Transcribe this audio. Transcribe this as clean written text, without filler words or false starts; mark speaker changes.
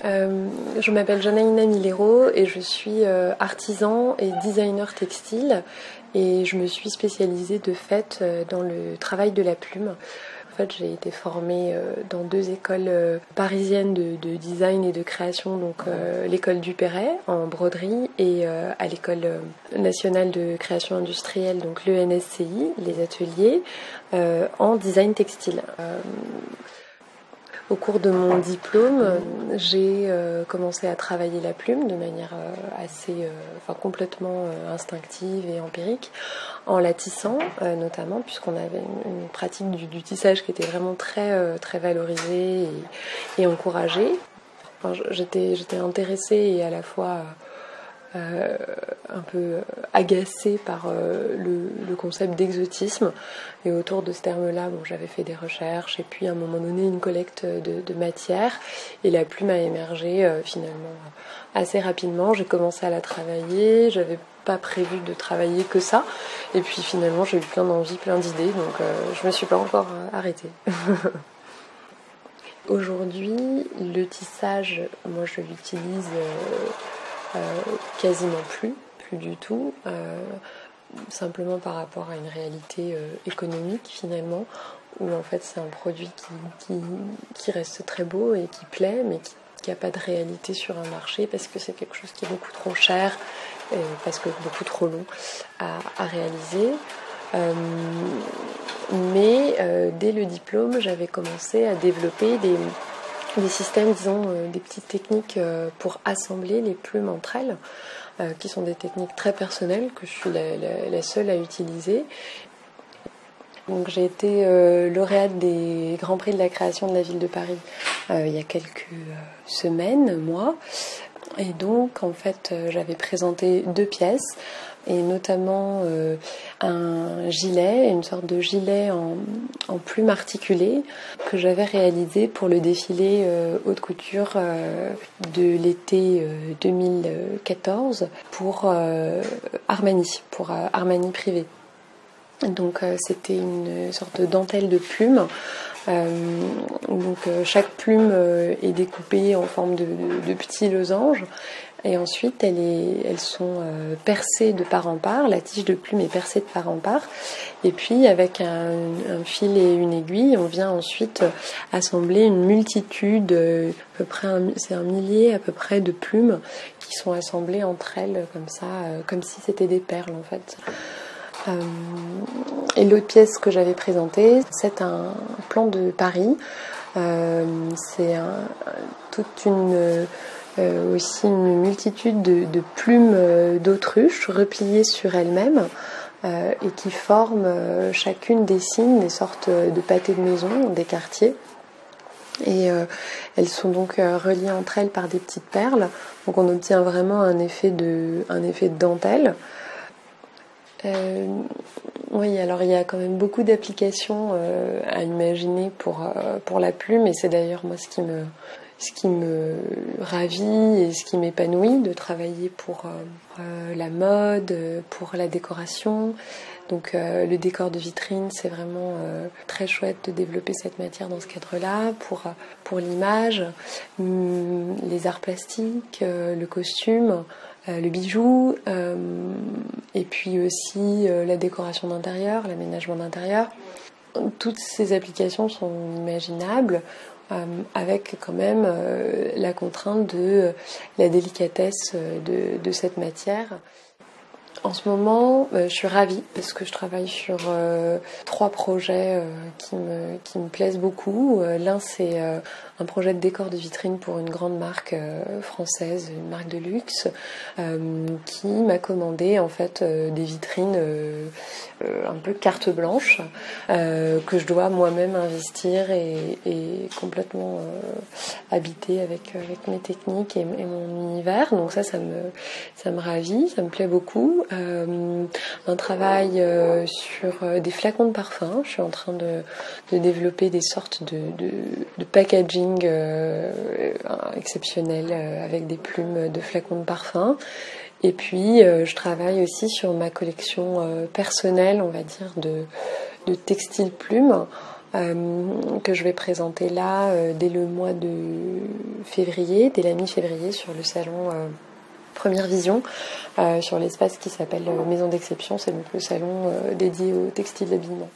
Speaker 1: Je m'appelle Janaïna Milero et je suis artisan et designer textile et je me suis spécialisée de fait dans le travail de la plume. En fait, j'ai été formée dans 2 écoles parisiennes de design et de création, donc l'école du Perret en broderie et à l'école nationale de création industrielle, donc l'ENSCI, les ateliers, en design textile. Au cours de mon diplôme, j'ai commencé à travailler la plume de manière complètement instinctive et empirique, en la tissant notamment, puisqu'on avait une pratique du tissage qui était vraiment très valorisée et encouragée. Enfin, j'étais intéressée et à la fois un peu agacée par le concept d'exotisme, et autour de ce terme-là, j'avais fait des recherches et puis à un moment donné une collecte de matière, et la plume a émergé finalement assez rapidement. J'ai commencé à la travailler, j'avais pas prévu de travailler que ça, et puis finalement j'ai eu plein d'envies, plein d'idées, donc je me suis pas encore arrêtée. Aujourd'hui, le tissage, moi je l'utilise quasiment plus du tout, simplement par rapport à une réalité économique finalement, où en fait c'est un produit qui reste très beau et qui plaît, mais qui n'a pas de réalité sur un marché, parce que c'est quelque chose qui est beaucoup trop cher, et parce que beaucoup trop long à réaliser. Mais dès le diplôme, j'avais commencé à développer des systèmes, disons, des petites techniques pour assembler les plumes entre elles, qui sont des techniques très personnelles que je suis la seule à utiliser. Donc j'ai été lauréate des Grands Prix de la création de la ville de Paris il y a quelques semaines, mois. Et donc en fait j'avais présenté 2 pièces, et notamment un gilet, une sorte de gilet en plume articulée que j'avais réalisé pour le défilé haute couture de l'été 2014 pour Armani Privé. Donc c'était une sorte de dentelle de plume. Donc chaque plume est découpée en forme de petits losanges, et ensuite elles sont percées de part en part. La tige de plume est percée de part en part, et puis avec un fil et une aiguille, on vient ensuite assembler une multitude, à peu près c'est un millier à peu près de plumes qui sont assemblées entre elles comme ça, comme si c'était des perles en fait. Et l'autre pièce que j'avais présentée, c'est un plan de Paris. C'est aussi une multitude de plumes d'autruche repliées sur elles-mêmes, et qui forment chacune des signes, des sortes de pâtés de maison, des quartiers. Et elles sont donc reliées entre elles par des petites perles. Donc on obtient vraiment un effet de dentelle. Oui, alors il y a quand même beaucoup d'applications à imaginer pour la plume, et c'est d'ailleurs moi ce qui me ravit et ce qui m'épanouit de travailler pour la mode, pour la décoration. Donc le décor de vitrine, c'est vraiment très chouette de développer cette matière dans ce cadre-là, pour l'image, les arts plastiques, le costume, le bijou, et puis aussi la décoration d'intérieur, l'aménagement d'intérieur. Toutes ces applications sont imaginables, avec quand même la contrainte de la délicatesse de cette matière. En ce moment, je suis ravie parce que je travaille sur 3 projets qui me plaisent beaucoup. L'un, c'est un projet de décor de vitrine pour une grande marque française, une marque de luxe, qui m'a commandé en fait des vitrines un peu carte blanche, que je dois moi-même investir et complètement habiter avec mes techniques et mon univers. Donc ça me ravit, ça me plaît beaucoup. Un travail sur des flacons de parfum. Je suis en train de développer des sortes de packaging exceptionnels avec des plumes de flacons de parfum. Et puis je travaille aussi sur ma collection personnelle, on va dire, de textiles plumes, que je vais présenter là dès le mois de février, dès la mi-février sur le salon Première Vision, sur l'espace qui s'appelle Maison d'Exception. C'est donc le salon dédié au textile d'habillement.